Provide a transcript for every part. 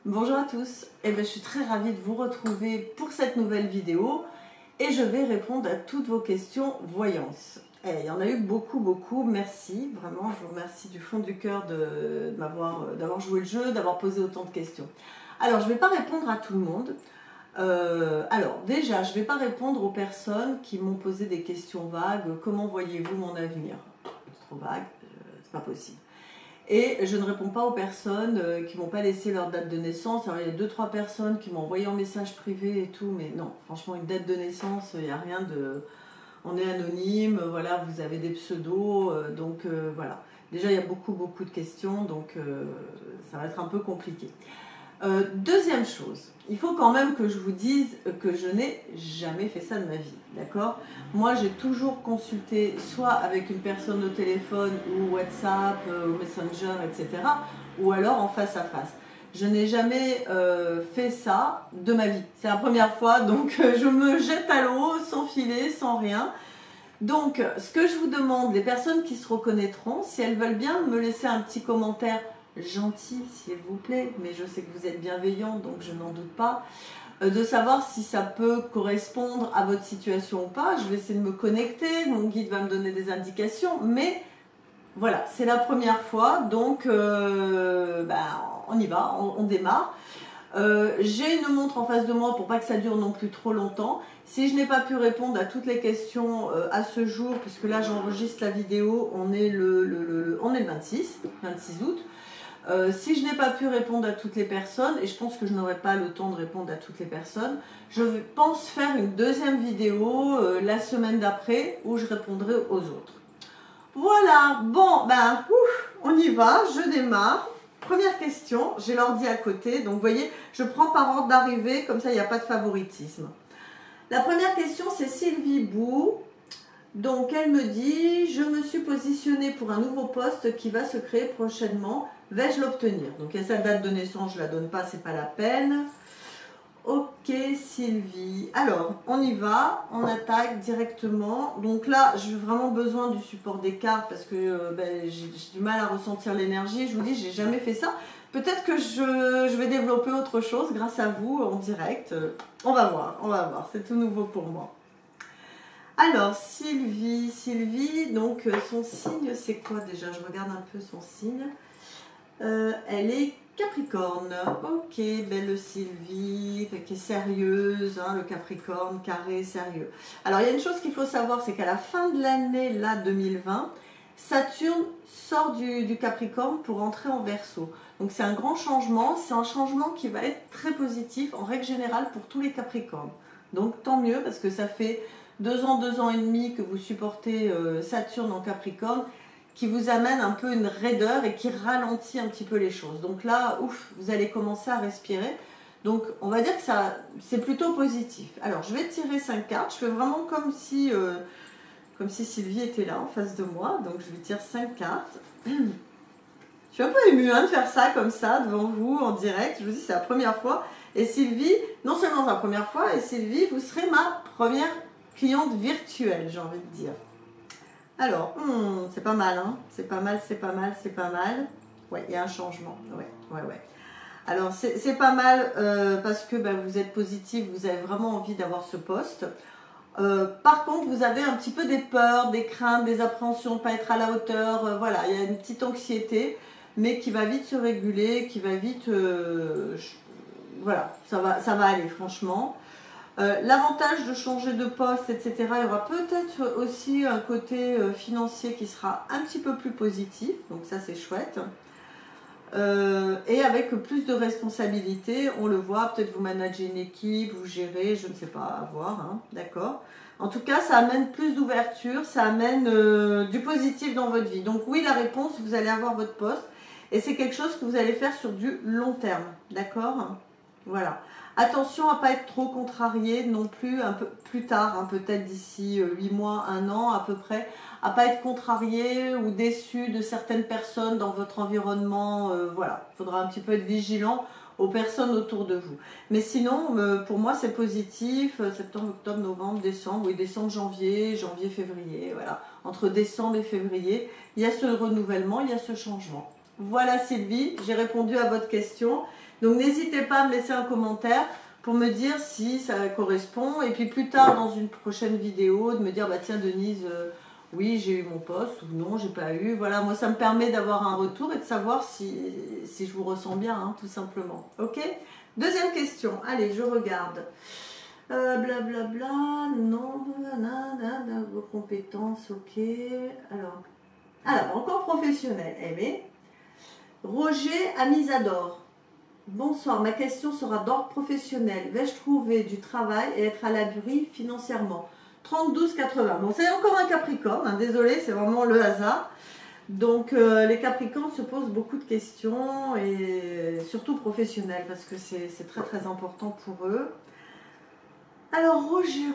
Bonjour à tous, je suis très ravie de vous retrouver pour cette nouvelle vidéo et je vais répondre à toutes vos questions voyance. Il y en a eu beaucoup, merci, vraiment je vous remercie du fond du cœur d'avoir joué le jeu, d'avoir posé autant de questions. Alors je ne vais pas répondre à tout le monde, déjà je ne vais pas répondre aux personnes qui m'ont posé des questions vagues, comment voyez-vous mon avenir? C'est trop vague, c'est pas possible. Et je ne réponds pas aux personnes qui ne m'ont pas laissé leur date de naissance. Alors il y a 2-3 personnes qui m'ont envoyé en message privé et tout, mais non, franchement une date de naissance, il n'y a rien de... On est anonyme, voilà, vous avez des pseudos, voilà. Déjà il y a beaucoup de questions, donc ça va être un peu compliqué. Deuxième chose, il faut quand même que je vous dise que je n'ai jamais fait ça de ma vie, d'accord? Moi, j'ai toujours consulté soit avec une personne au téléphone ou WhatsApp, ou Messenger, etc. ou alors en face à face. Je n'ai jamais fait ça de ma vie. C'est la première fois, donc je me jette à l'eau sans filet, sans rien. Donc, ce que je vous demande, les personnes qui se reconnaîtront, si elles veulent bien me laisser un petit commentaire gentil, s'il vous plaît, mais je sais que vous êtes bienveillant, donc je n'en doute pas, de savoir si ça peut correspondre à votre situation ou pas. Je vais essayer de me connecter, mon guide va me donner des indications, mais voilà, c'est la première fois, donc on y va, on démarre. J'ai une montre en face de moi pour pas que ça dure non plus trop longtemps. Si je n'ai pas pu répondre à toutes les questions à ce jour, puisque là j'enregistre la vidéo, on est le 26 août. Si je n'ai pas pu répondre à toutes les personnes, et je pense que je n'aurai pas le temps de répondre à toutes les personnes, je pense faire une deuxième vidéo la semaine d'après où je répondrai aux autres. Voilà, bon, on y va, je démarre. Première question, j'ai l'ordi à côté, donc vous voyez, je prends par ordre d'arrivée, comme ça il n'y a pas de favoritisme. La première question, c'est Sylvie Bou. Donc elle me dit, je me suis positionnée pour un nouveau poste qui va se créer prochainement, vais-je l'obtenir? Donc il y a sa date de naissance, je ne la donne pas, c'est pas la peine. Ok Sylvie, alors on y va, on attaque directement. Donc là j'ai vraiment besoin du support des cartes parce que j'ai du mal à ressentir l'énergie. Je vous dis, j'ai jamais fait ça. Peut-être que je vais développer autre chose grâce à vous en direct. On va voir, c'est tout nouveau pour moi. Alors Sylvie, donc son signe c'est quoi déjà? Je regarde un peu son signe. Elle est Capricorne. Ok, belle Sylvie, qui est sérieuse, hein, le Capricorne, carré, sérieux. Alors il y a une chose qu'il faut savoir, c'est qu'à la fin de l'année, là, 2020, Saturne sort du Capricorne pour entrer en Verseau. Donc c'est un grand changement, c'est un changement qui va être très positif en règle générale pour tous les Capricornes. Donc tant mieux parce que ça fait 2 ans et demi que vous supportez Saturne en Capricorne, qui vous amène un peu une raideur et qui ralentit un petit peu les choses. Donc là, ouf, vous allez commencer à respirer. Donc on va dire que c'est plutôt positif. Alors je vais tirer 5 cartes. Je fais vraiment comme si Sylvie était là en face de moi. Donc je vais tirer 5 cartes. Je suis un peu émue de faire ça comme ça devant vous en direct. Je vous dis, c'est la première fois. Et Sylvie, non seulement c'est la première fois, et Sylvie, vous serez ma première cliente virtuelle, j'ai envie de dire. Alors, c'est pas mal, hein? C'est pas mal. Ouais, il y a un changement. Ouais. Alors, c'est pas mal parce que vous êtes positif, vous avez vraiment envie d'avoir ce poste. Par contre, vous avez un petit peu des peurs, des craintes, des appréhensions, pas être à la hauteur. Voilà, il y a une petite anxiété, mais qui va vite se réguler, qui va vite... voilà, ça va aller, franchement. L'avantage de changer de poste, etc., il y aura peut-être aussi un côté financier qui sera un petit peu plus positif, donc ça c'est chouette. Et avec plus de responsabilités, on le voit, peut-être vous managez une équipe, vous gérez, je ne sais pas, à voir, hein, d'accord. En tout cas, ça amène plus d'ouverture, ça amène du positif dans votre vie. Donc oui, la réponse, vous allez avoir votre poste, et c'est quelque chose que vous allez faire sur du long terme, d'accord. Voilà. Attention à ne pas être trop contrarié non plus, un peu plus tard, hein, peut-être d'ici 8 mois, 1 an à peu près, à ne pas être contrarié ou déçu de certaines personnes dans votre environnement. Voilà, il faudra un petit peu être vigilant aux personnes autour de vous. Mais sinon, pour moi, c'est positif. Septembre, octobre, novembre, décembre, oui, décembre, janvier, février, voilà. Entre décembre et février, il y a ce renouvellement, il y a ce changement. Voilà Sylvie, j'ai répondu à votre question. Donc n'hésitez pas à me laisser un commentaire pour me dire si ça correspond. Et puis plus tard, dans une prochaine vidéo, de me dire, bah tiens Denise, oui j'ai eu mon poste ou non, j'ai pas eu. Voilà, moi ça me permet d'avoir un retour et de savoir si je vous ressens bien, hein, tout simplement. Ok? Deuxième question, allez, je regarde. Blablabla, non, nanana, vos compétences, ok. Alors, encore professionnel, aimé. Roger Amisador. Bonsoir, ma question sera d'ordre professionnel. Vais-je trouver du travail et être à l'abri financièrement? 32-80. Bon, c'est encore un Capricorne, hein, désolé, c'est vraiment le hasard. Donc, les Capricornes se posent beaucoup de questions, et surtout professionnelles, parce que c'est très très important pour eux. Alors, Roger,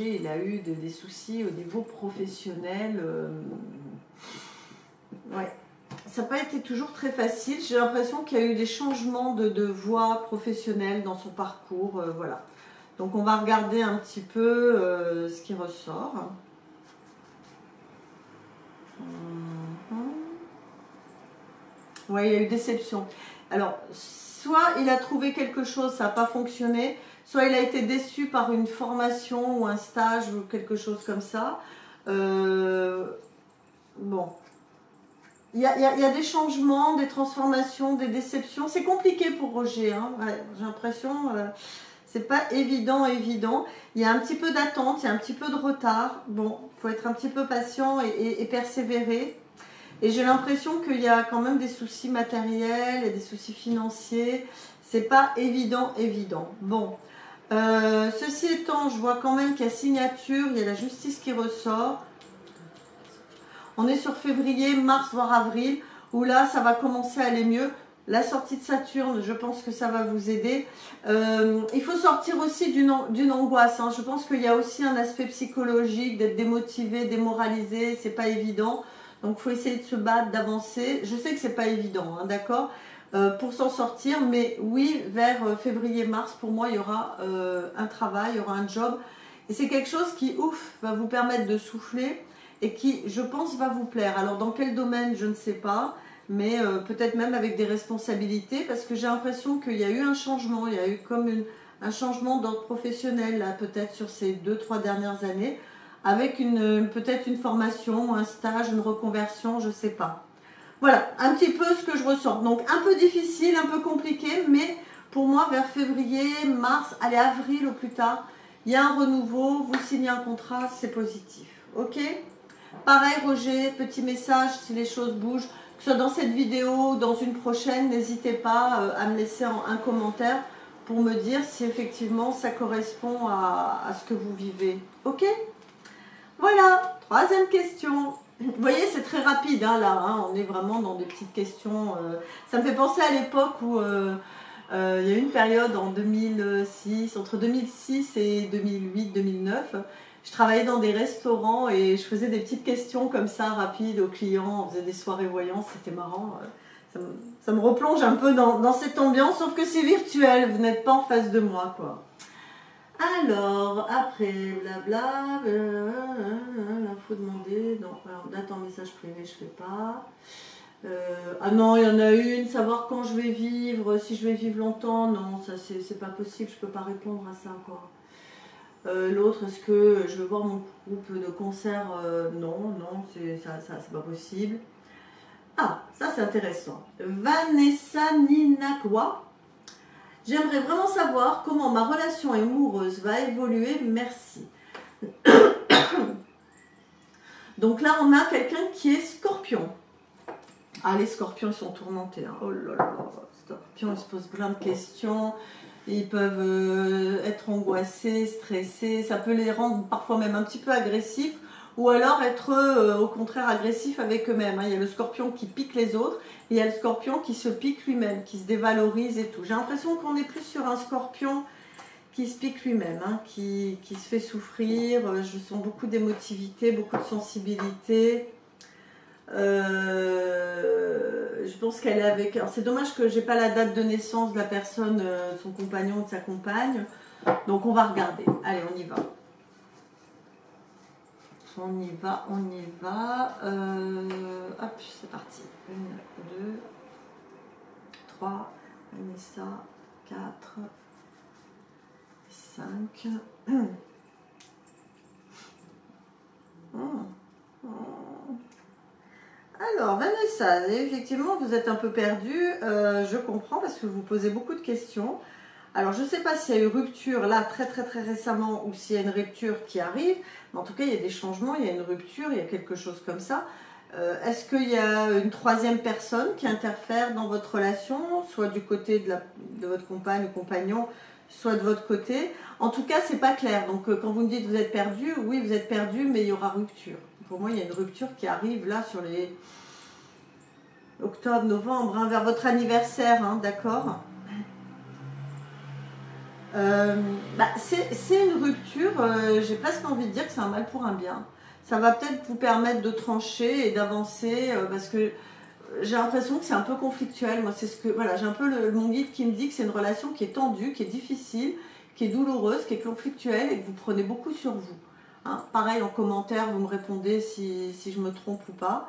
il a eu des soucis au niveau professionnel. Ouais. Ça n'a pas été toujours très facile. J'ai l'impression qu'il y a eu des changements de voie professionnelle dans son parcours. Voilà. Donc on va regarder un petit peu ce qui ressort. Ouais, il y a eu déception. Alors, soit il a trouvé quelque chose, ça n'a pas fonctionné, soit il a été déçu par une formation ou un stage ou quelque chose comme ça. Bon. Il y a des changements, des transformations, des déceptions. C'est compliqué pour Roger, hein. Ouais, j'ai l'impression, c'est pas évident. Il y a un petit peu d'attente, il y a un petit peu de retard. Bon, il faut être un petit peu patient et persévérer. Et j'ai l'impression qu'il y a quand même des soucis matériels et des soucis financiers. C'est pas évident. Bon, ceci étant, je vois quand même qu'il y a signature, il y a la justice qui ressort. On est sur février, mars, voire avril, où là, ça va commencer à aller mieux. La sortie de Saturne, je pense que ça va vous aider. Il faut sortir aussi d'une angoisse, hein. Je pense qu'il y a aussi un aspect psychologique, d'être démotivé, démoralisé, c'est pas évident. Donc, il faut essayer de se battre, d'avancer. Je sais que c'est pas évident, hein, d'accord, pour s'en sortir. Mais oui, vers février-mars, pour moi, il y aura un travail, il y aura un job. Et c'est quelque chose qui, ouf, va vous permettre de souffler et qui, je pense, va vous plaire. Alors, dans quel domaine, je ne sais pas, mais peut-être même avec des responsabilités, parce que j'ai l'impression qu'il y a eu un changement, il y a eu comme un changement d'ordre professionnel, là, peut-être sur ces 2-3 dernières années, avec peut-être une formation, un stage, une reconversion, je ne sais pas. Voilà, un petit peu ce que je ressens. Donc, un peu difficile, un peu compliqué, mais pour moi, vers février, mars, allez, avril au plus tard, il y a un renouveau, vous signez un contrat, c'est positif. Ok ? Pareil, Roger, petit message, si les choses bougent, que ce soit dans cette vidéo ou dans une prochaine, n'hésitez pas à me laisser un commentaire pour me dire si effectivement ça correspond à ce que vous vivez. Ok? Voilà, troisième question. Vous voyez, c'est très rapide, hein, là, hein, on est vraiment dans des petites questions. Ça me fait penser à l'époque où il y a eu une période en 2006, entre 2006 et 2008-2009. Je travaillais dans des restaurants et je faisais des petites questions comme ça, rapides aux clients. On faisait des soirées voyances, c'était marrant. Ça me replonge un peu dans cette ambiance, sauf que c'est virtuel, vous n'êtes pas en face de moi, quoi. Alors, après, blabla, l'info demandée, non, alors date en message privé, je fais pas. Ah non, il y en a une, savoir quand je vais vivre, si je vais vivre longtemps, non, ça c'est pas possible, je peux pas répondre à ça, quoi. L'autre, est-ce que je veux voir mon groupe de concert? Non, c'est pas possible. Ah, ça c'est intéressant. Vanessa Ninakwa. J'aimerais vraiment savoir comment ma relation amoureuse va évoluer, merci. Donc là, on a quelqu'un qui est Scorpion. Ah, les Scorpions sont tourmentés, hein. Oh là là, Scorpion, ils se posent plein de questions. Ils peuvent être angoissés, stressés. Ça peut les rendre parfois même un petit peu agressifs. Ou alors être au contraire agressifs avec eux-mêmes, hein. Il y a le Scorpion qui pique les autres. Et il y a le Scorpion qui se pique lui-même, qui se dévalorise et tout. J'ai l'impression qu'on est plus sur un Scorpion qui se pique lui-même, hein, qui se fait souffrir. Je sens beaucoup d'émotivité, beaucoup de sensibilité. Je pense qu'elle est avec... Alors c'est dommage que j'ai pas la date de naissance de la personne, son compagnon ou de sa compagne. Donc on va regarder. Allez, on y va. On y va. Hop, c'est parti. 1, 2, 3, Vanessa, 4, 5. Alors, Vanessa, effectivement, vous êtes un peu perdue. Je comprends parce que vous posez beaucoup de questions. Alors, je ne sais pas s'il y a eu rupture là très récemment ou s'il y a une rupture qui arrive. Mais en tout cas, il y a des changements, il y a une rupture, il y a quelque chose comme ça. Est-ce qu'il y a une troisième personne qui interfère dans votre relation, soit du côté de votre compagne ou compagnon, soit de votre côté? En tout cas, c'est pas clair. Donc, quand vous me dites que vous êtes perdu, oui, vous êtes perdu, mais il y aura rupture. Pour moi, il y a une rupture qui arrive là sur les octobre, novembre, hein, vers votre anniversaire, hein, d'accord? C'est une rupture, j'ai presque envie de dire que c'est un mal pour un bien. Ça va peut-être vous permettre de trancher et d'avancer parce que j'ai l'impression que c'est un peu conflictuel. Moi, c'est ce que voilà, j'ai un peu mon guide qui me dit que c'est une relation qui est tendue, qui est difficile, qui est douloureuse, qui est conflictuelle et que vous prenez beaucoup sur vous. Hein. Pareil, en commentaire, vous me répondez si je me trompe ou pas.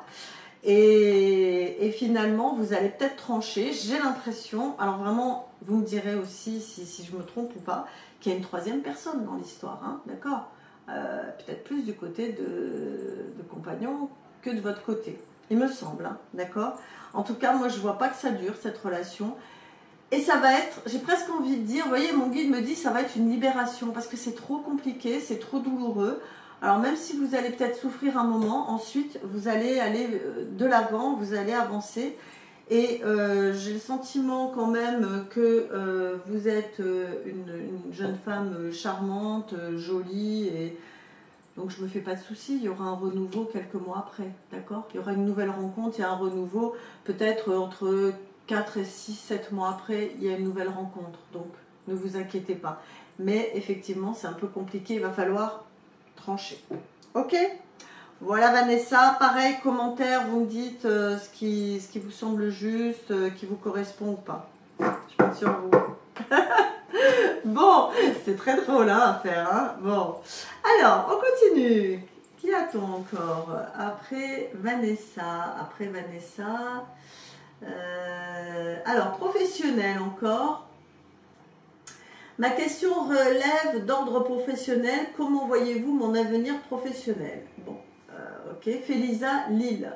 Et finalement, vous allez peut-être trancher. J'ai l'impression, alors vraiment, vous me direz aussi si je me trompe ou pas, qu'il y a une troisième personne dans l'histoire, hein, d'accord? Peut-être plus du côté de compagnon que de votre côté. Il me semble, hein, d'accord? En tout cas, moi, je ne vois pas que ça dure, cette relation. Et ça va être, j'ai presque envie de dire, vous voyez, mon guide me dit ça va être une libération parce que c'est trop compliqué, c'est trop douloureux. Alors même si vous allez peut-être souffrir un moment, ensuite vous allez aller de l'avant, vous allez avancer. Et j'ai le sentiment quand même que vous êtes une jeune femme charmante, jolie. Et donc je ne me fais pas de soucis, il y aura un renouveau quelques mois après, d'accord? Il y aura une nouvelle rencontre, il y a un renouveau peut-être entre 4 et 6, 7 mois après, il y a une nouvelle rencontre. Donc ne vous inquiétez pas. Mais effectivement, c'est un peu compliqué, il va falloir trancher. Ok? Voilà Vanessa, pareil, commentaire, vous me dites ce qui vous semble juste, qui vous correspond ou pas. Je compte sur vous. Bon, c'est très drôle hein, à faire. Hein, bon, alors, on continue. Qui a-t-on encore? Après Vanessa. Alors, professionnel encore. Ma question relève d'ordre professionnel. Comment voyez-vous mon avenir professionnel? Bon, ok. Félisa Lille.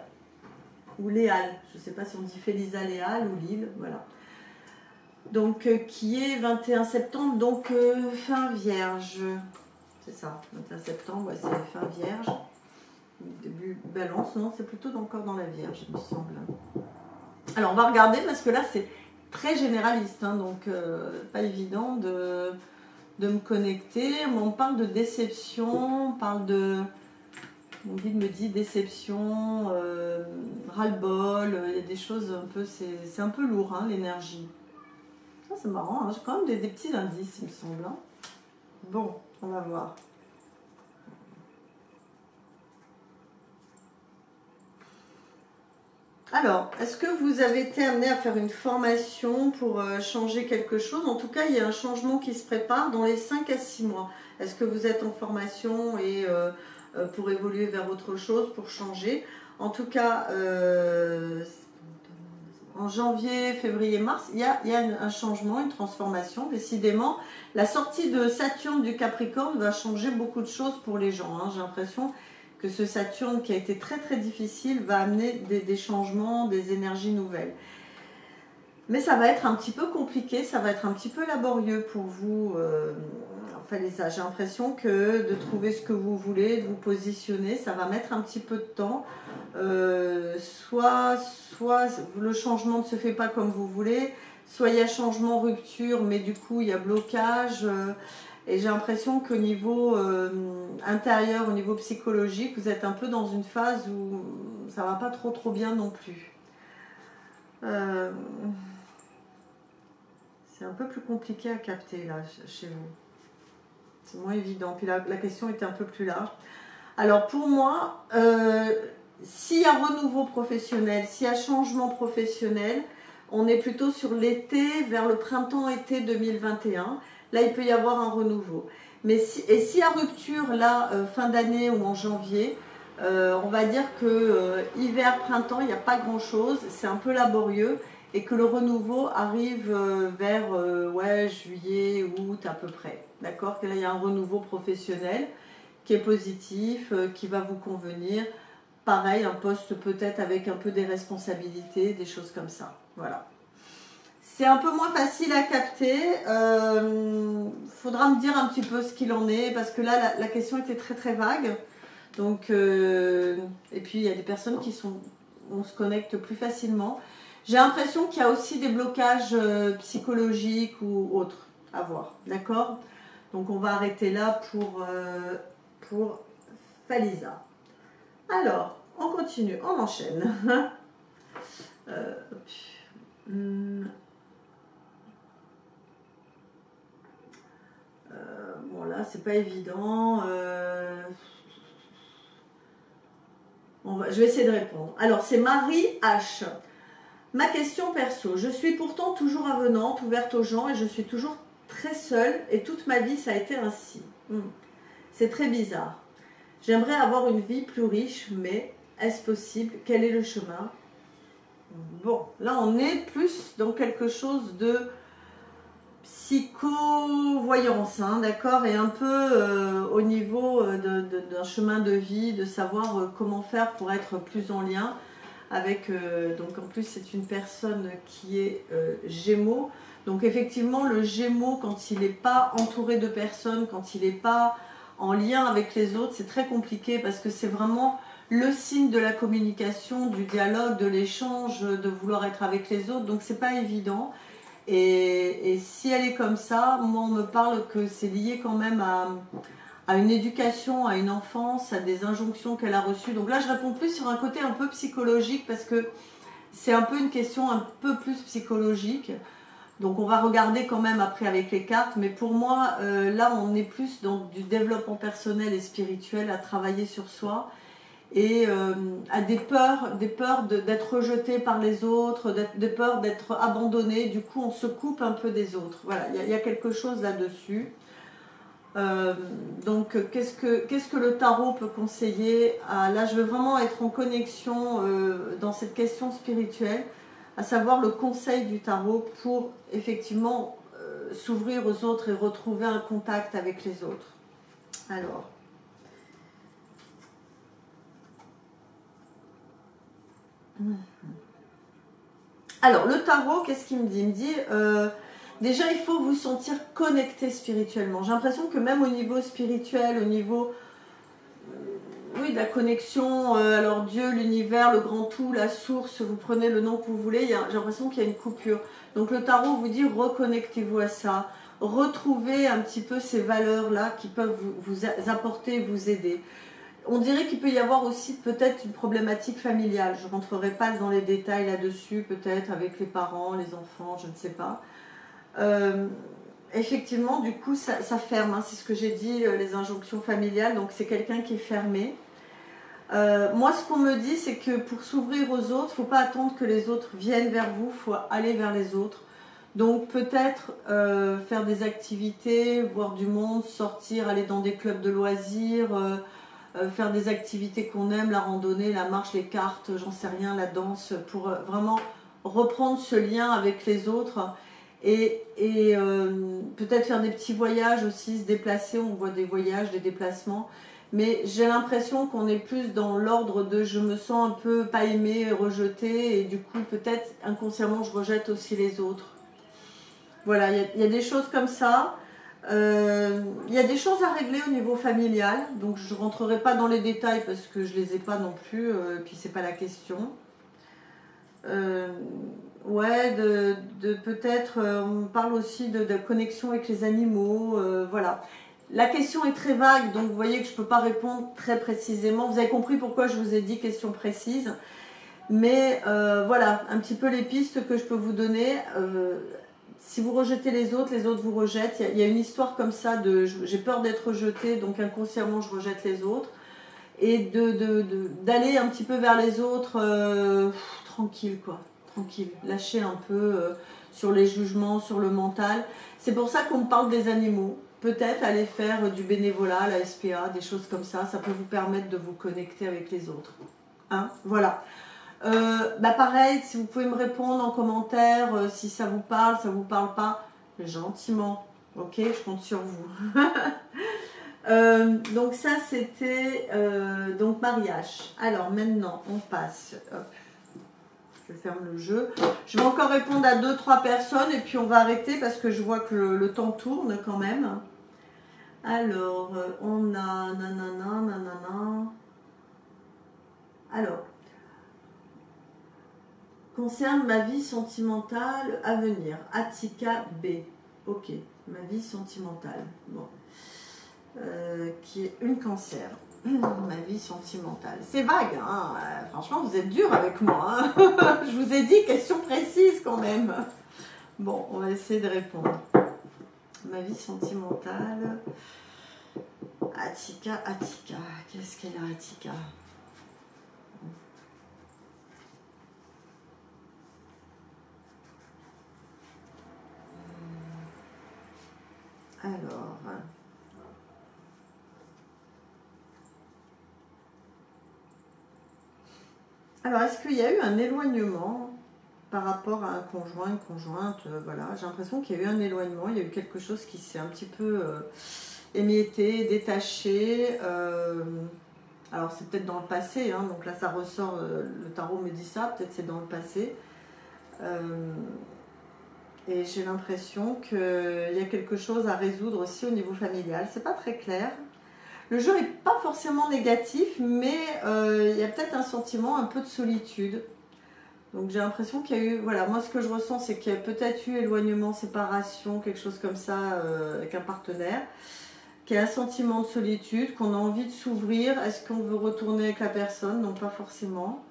Ou Léal. Je ne sais pas si on dit Félisa Léal ou Lille. Voilà. Donc, qui est 21 septembre, donc fin vierge. C'est ça, 21 septembre, ouais, c'est fin vierge. Début balance, non, c'est plutôt encore dans la vierge, il me semble. Alors, on va regarder parce que là, c'est très généraliste, hein, donc pas évident de me connecter. On parle de déception, on parle de... Mon guide me dit déception, ras-le-bol, il y a des choses un peu... C'est un peu lourd, hein, l'énergie. C'est marrant, hein, j'ai quand même des petits indices, il me semble. Hein. Bon, on va voir. Alors, est-ce que vous avez été amené à faire une formation pour changer quelque chose? En tout cas, il y a un changement qui se prépare dans les 5 à 6 mois. Est-ce que vous êtes en formation et pour évoluer vers autre chose, pour changer? En tout cas, en janvier, février, mars, il y a un changement, une transformation. Décidément, la sortie de Saturne du Capricorne va changer beaucoup de choses pour les gens. Hein. J'ai l'impression que ce Saturne qui a été très difficile va amener des changements, des énergies nouvelles. Mais ça va être un petit peu compliqué, ça va être un petit peu laborieux pour vous. Enfin, j'ai l'impression que de trouver ce que vous voulez, de vous positionner, ça va mettre un petit peu de temps. Soit le changement ne se fait pas comme vous voulez, soit il y a changement, rupture, mais du coup il y a blocage. Et j'ai l'impression qu'au niveau intérieur, au niveau psychologique, vous êtes un peu dans une phase où ça va pas trop bien non plus. C'est un peu plus compliqué à capter là chez vous. C'est moins évident. Puis la question était un peu plus large. Alors pour moi, s'il y a renouveau professionnel, s'il y a changement professionnel, on est plutôt sur l'été, vers le printemps-été 2021. Là, il peut y avoir un renouveau. Mais s'il y a rupture, là, fin d'année ou en janvier, on va dire que hiver, printemps, il n'y a pas grand-chose. C'est un peu laborieux. et que le renouveau arrive vers ouais, juillet, août à peu près. D'accord? Que là, il y a un renouveau professionnel qui est positif, qui va vous convenir. Pareil, un poste peut-être avec un peu des responsabilités, des choses comme ça. Voilà. C'est un peu moins facile à capter. Faudra me dire un petit peu ce qu'il en est, parce que là, la question était très très vague. Donc, et puis, il y a des personnes qui sont... On se connecte plus facilement. J'ai l'impression qu'il y a aussi des blocages psychologiques ou autres à voir. D'accord? Donc, on va arrêter là pour Falisa. Alors, on continue, on enchaîne. Bon là, c'est pas évident. Je vais essayer de répondre. Alors, c'est Marie H. Ma question perso. Je suis pourtant toujours avenante, ouverte aux gens et je suis toujours très seule et toute ma vie, ça a été ainsi. C'est très bizarre. J'aimerais avoir une vie plus riche, mais est-ce possible? Quel est le chemin? Bon, là on est plus dans quelque chose de psychovoyance, hein, d'accord? Et un peu au niveau d'un chemin de vie, de savoir comment faire pour être plus en lien avec... donc en plus c'est une personne qui est Gémeaux. Donc effectivement le Gémeaux, quand il n'est pas entouré de personnes, quand il n'est pas en lien avec les autres, c'est très compliqué parce que c'est vraiment le signe de la communication, du dialogue, de l'échange, de vouloir être avec les autres. Donc c'est pas évident. Et si elle est comme ça, moi on me parle que c'est lié quand même à une éducation, à une enfance, à des injonctions qu'elle a reçues. Donc là je réponds plus sur un côté un peu psychologique parce que c'est un peu une question un peu plus psychologique. Donc on va regarder quand même après avec les cartes, mais pour moi, là on est plus dans du développement personnel et spirituel, à travailler sur soi et à des peurs d'être rejeté par les autres, des peurs d'être abandonné. Du coup on se coupe un peu des autres. Voilà, il y a quelque chose là-dessus. Donc qu'est-ce que le tarot peut conseiller? Là je veux vraiment être en connexion dans cette question spirituelle, à savoir le conseil du tarot pour effectivement s'ouvrir aux autres et retrouver un contact avec les autres. Alors le tarot, qu'est-ce qu'il me dit? Il me dit déjà il faut vous sentir connecté spirituellement. J'ai l'impression que même au niveau spirituel, au niveau oui, de la connexion, alors Dieu, l'univers, le grand tout, la source, vous prenez le nom que vous voulez, j'ai l'impression qu'il y a une coupure. Donc le tarot vous dit reconnectez-vous à ça, retrouvez un petit peu ces valeurs-là qui peuvent vous apporter, vous aider. On dirait qu'il peut y avoir aussi peut-être une problématique familiale, je ne rentrerai pas dans les détails là-dessus, peut-être avec les parents, les enfants, je ne sais pas. Effectivement, du coup, ça ferme, hein, c'est ce que j'ai dit, les injonctions familiales, donc c'est quelqu'un qui est fermé. Moi, ce qu'on me dit, c'est que pour s'ouvrir aux autres, il ne faut pas attendre que les autres viennent vers vous, il faut aller vers les autres. Donc peut-être faire des activités, voir du monde, sortir, aller dans des clubs de loisirs, faire des activités qu'on aime, la randonnée, la marche, les cartes, j'en sais rien, la danse, pour vraiment reprendre ce lien avec les autres. Et peut-être faire des petits voyages aussi, se déplacer, on voit des voyages, des déplacements. Mais j'ai l'impression qu'on est plus dans l'ordre de je me sens un peu pas aimée, rejetée, et du coup peut-être inconsciemment je rejette aussi les autres. Voilà, il y a des choses comme ça. Il y a des choses à régler au niveau familial, donc je ne rentrerai pas dans les détails parce que je ne les ai pas non plus, et puis c'est pas la question. Ouais, peut-être, on parle aussi de connexion avec les animaux, voilà. La question est très vague, donc vous voyez que je ne peux pas répondre très précisément. Vous avez compris pourquoi je vous ai dit question précise. Mais voilà, un petit peu les pistes que je peux vous donner. Si vous rejetez les autres vous rejettent. Il y a une histoire comme ça de j'ai peur d'être rejetée, donc inconsciemment je rejette les autres. Et d'aller un petit peu vers les autres tranquille, quoi. Tranquille. Lâcher un peu sur les jugements, sur le mental. C'est pour ça qu'on me parle des animaux. Peut-être aller faire du bénévolat, la SPA, des choses comme ça. Ça peut vous permettre de vous connecter avec les autres. Hein, voilà. Pareil, si vous pouvez me répondre en commentaire, si ça vous parle pas, gentiment. Ok, je compte sur vous. Donc ça, c'était donc mariage. Alors maintenant, on passe. Hop, je ferme le jeu. Je vais encore répondre à 2-3 personnes et puis on va arrêter parce que je vois que le temps tourne quand même. Alors, on a nanana. Alors, concerne ma vie sentimentale à venir. Attika B. Ok, ma vie sentimentale. Bon. Qui est une cancer. Ma vie sentimentale. C'est vague, hein. Franchement, vous êtes dur avec moi. Hein. Je vous ai dit question précise quand même. Bon, on va essayer de répondre. Ma vie sentimentale. Attika. Qu'est-ce qu'elle a, Attika? Alors, est-ce qu'il y a eu un éloignement par rapport à un conjoint, une conjointe? Voilà, j'ai l'impression qu'il y a eu un éloignement, il y a eu quelque chose qui s'est un petit peu émietté, détaché. Alors, c'est peut-être dans le passé, hein, donc là, ça ressort, le tarot me dit ça, peut-être c'est dans le passé. Et j'ai l'impression qu'il y a quelque chose à résoudre aussi au niveau familial. C'est pas très clair. Le jeu n'est pas forcément négatif, mais il y a peut-être un sentiment un peu de solitude. Donc j'ai l'impression qu'il y a eu, voilà, moi ce que je ressens, c'est qu'il y a peut-être eu éloignement, séparation, quelque chose comme ça avec un partenaire, qu'il y a un sentiment de solitude, qu'on a envie de s'ouvrir. Est-ce qu'on veut retourner avec la personne? Non, pas forcément.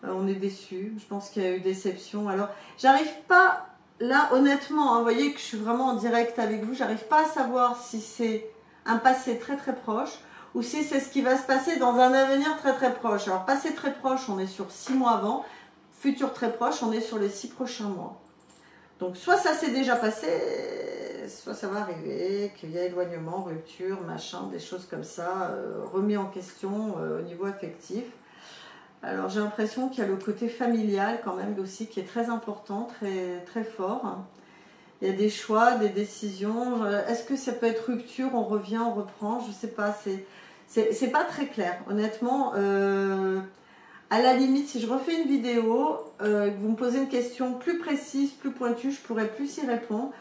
On est déçu. Je pense qu'il y a eu déception. Alors, j'arrive pas, là, honnêtement, hein, vous voyez que je suis vraiment en direct avec vous, j'arrive pas à savoir si c'est un passé très très proche ou si c'est ce qui va se passer dans un avenir très très proche. Alors, passé très proche, on est sur 6 mois avant. Futur très proche, on est sur les 6 prochains mois. Donc, soit ça s'est déjà passé, soit ça va arriver, qu'il y a éloignement, rupture, machin, des choses comme ça, remis en question au niveau affectif. Alors, j'ai l'impression qu'il y a le côté familial quand même aussi qui est très important, très, très fort. Il y a des choix, des décisions. Est-ce que ça peut être rupture, on revient, on reprend? Je ne sais pas, c'est pas très clair. Honnêtement, à la limite, si je refais une vidéo, que vous me posez une question plus précise, plus pointue, je pourrais plus y répondre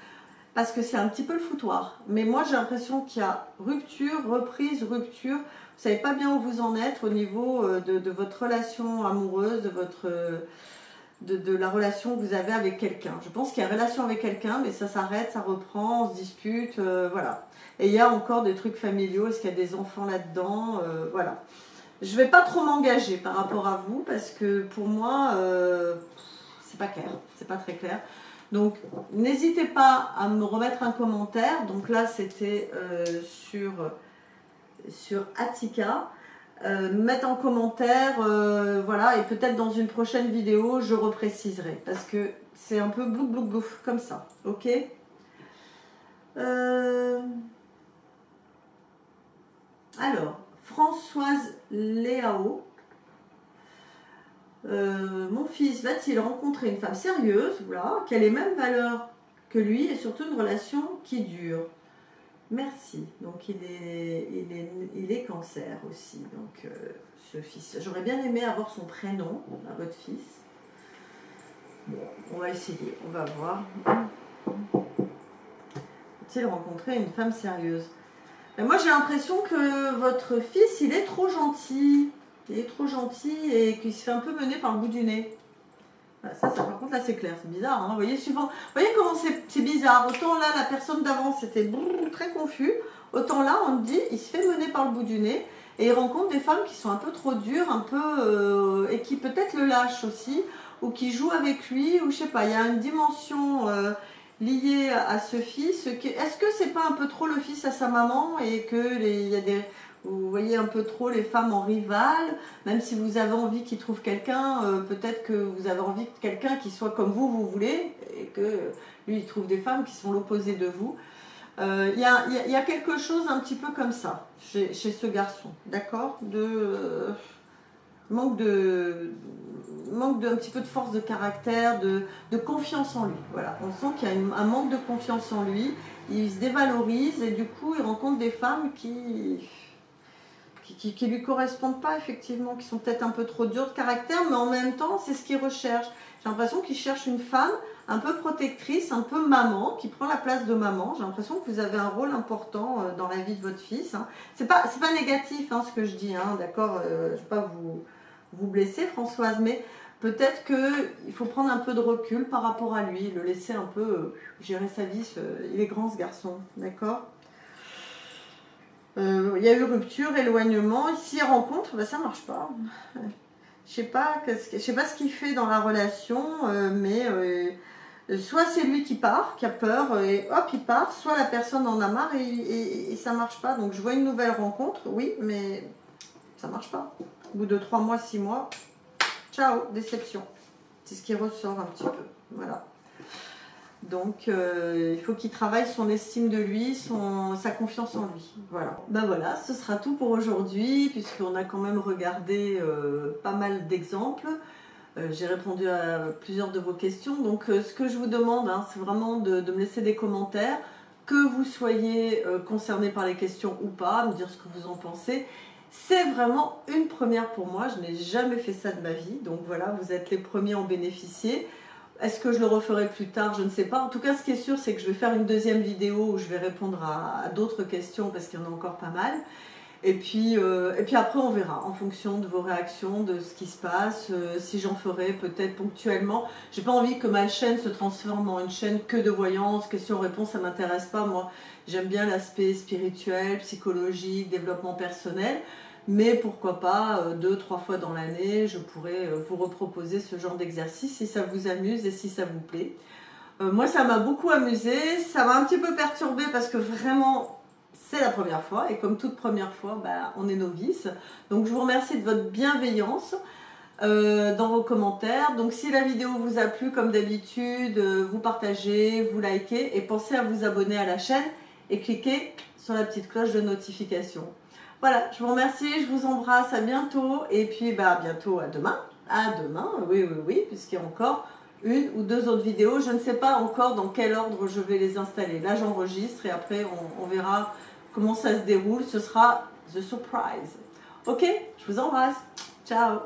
parce que c'est un petit peu le foutoir. Mais moi, j'ai l'impression qu'il y a rupture, reprise, rupture. Vous ne savez pas bien où vous en êtes au niveau de votre relation amoureuse, de la relation que vous avez avec quelqu'un. Je pense qu'il y a une relation avec quelqu'un, mais ça s'arrête, ça reprend, on se dispute, voilà. Et il y a encore des trucs familiaux, est-ce qu'il y a des enfants là-dedans, voilà. Je ne vais pas trop m'engager par rapport à vous, parce que pour moi, c'est pas clair, c'est pas très clair. Donc, n'hésitez pas à me remettre un commentaire. Donc là, c'était sur Attika. Mettre en commentaire, voilà, et peut-être dans une prochaine vidéo, je repréciserai, parce que c'est un peu blouf, blouf, blouf, comme ça, ok. Alors, Françoise Léao. Mon fils va-t-il rencontrer une femme sérieuse, voilà, qui a les mêmes valeurs que lui, et surtout une relation qui dure? Merci. Donc il est cancer aussi. Donc ce fils. J'aurais bien aimé avoir son prénom à votre fils. Bon, on va essayer, on va voir. Va-t-il rencontrer une femme sérieuse? Mais moi j'ai l'impression que votre fils, il est trop gentil. Il est trop gentil et qu'il se fait un peu mener par le bout du nez. Ça par contre, là, c'est clair. C'est bizarre. Hein, vous voyez, suivant. Vous voyez comment c'est bizarre. Autant là, la personne d'avant, c'était très confus. Autant là, on me dit, il se fait mener par le bout du nez. Et il rencontre des femmes qui sont un peu trop dures, un peu... et qui peut-être le lâchent aussi. Ou qui jouent avec lui. Ou je sais pas, il y a une dimension liée à ce fils. Est-ce que c'est pas un peu trop le fils à sa maman? Et que il y a des... Vous voyez un peu trop les femmes en rivales, même si vous avez envie qu'ils trouvent quelqu'un, peut-être que vous avez envie de quelqu'un qui soit comme vous voulez, et que lui, il trouve des femmes qui sont l'opposé de vous. Il y a quelque chose un petit peu comme ça chez ce garçon, d'accord? Manque de manque d'un petit peu de force de caractère, de confiance en lui. Voilà, on sent qu'il y a un manque de confiance en lui, il se dévalorise et du coup il rencontre des femmes qui lui correspondent pas effectivement, qui sont peut-être un peu trop dures de caractère, mais en même temps c'est ce qu'il recherche. J'ai l'impression qu'il cherche une femme un peu protectrice, un peu maman, qui prend la place de maman. J'ai l'impression que vous avez un rôle important dans la vie de votre fils. Hein. C'est pas négatif hein, ce que je dis, hein, d'accord, je ne vais pas vous blesser Françoise, mais peut-être qu'il faut prendre un peu de recul par rapport à lui, le laisser un peu gérer sa vie. Il est grand ce garçon, d'accord. Il y a eu rupture, éloignement. S'il rencontre, ben, ça ne marche pas. Je sais pas ce qu'il fait dans la relation, mais soit c'est lui qui part, qui a peur, et hop, il part, soit la personne en a marre et ça marche pas. Donc je vois une nouvelle rencontre, oui, mais ça marche pas. Au bout de 3 mois, 6 mois, ciao, déception. C'est ce qui ressort un petit peu, voilà. Donc il faut qu'il travaille son estime de lui, sa confiance en lui. Voilà. Ben voilà, ce sera tout pour aujourd'hui, puisqu'on a quand même regardé pas mal d'exemples. J'ai répondu à plusieurs de vos questions. Donc ce que je vous demande, hein, c'est vraiment de me laisser des commentaires, que vous soyez concerné par les questions ou pas, me dire ce que vous en pensez. C'est vraiment une première pour moi, je n'ai jamais fait ça de ma vie. Donc voilà, vous êtes les premiers à en bénéficier. Est-ce que je le referai plus tard? Je ne sais pas. En tout cas, ce qui est sûr, c'est que je vais faire une deuxième vidéo où je vais répondre à d'autres questions parce qu'il y en a encore pas mal. Et puis après, on verra en fonction de vos réactions, de ce qui se passe, si j'en ferai peut-être ponctuellement. J'ai pas envie que ma chaîne se transforme en une chaîne que de voyance, questions-réponses, ça m'intéresse pas. Moi, j'aime bien l'aspect spirituel, psychologique, développement personnel. Mais pourquoi pas 2-3 fois dans l'année, je pourrais vous reproposer ce genre d'exercice si ça vous amuse et si ça vous plaît. Moi, ça m'a beaucoup amusé, ça m'a un petit peu perturbé parce que vraiment, c'est la première fois. Et comme toute première fois, bah, on est novice. Donc, je vous remercie de votre bienveillance dans vos commentaires. Donc, si la vidéo vous a plu, comme d'habitude, vous partagez, vous likez et pensez à vous abonner à la chaîne et cliquez sur la petite cloche de notification. Voilà, je vous remercie, je vous embrasse, à bientôt, et puis bah, à bientôt, à demain, oui, puisqu'il y a encore une ou deux autres vidéos, je ne sais pas encore dans quel ordre je vais les installer, là j'enregistre et après on verra comment ça se déroule, ce sera the surprise. Ok, je vous embrasse, ciao.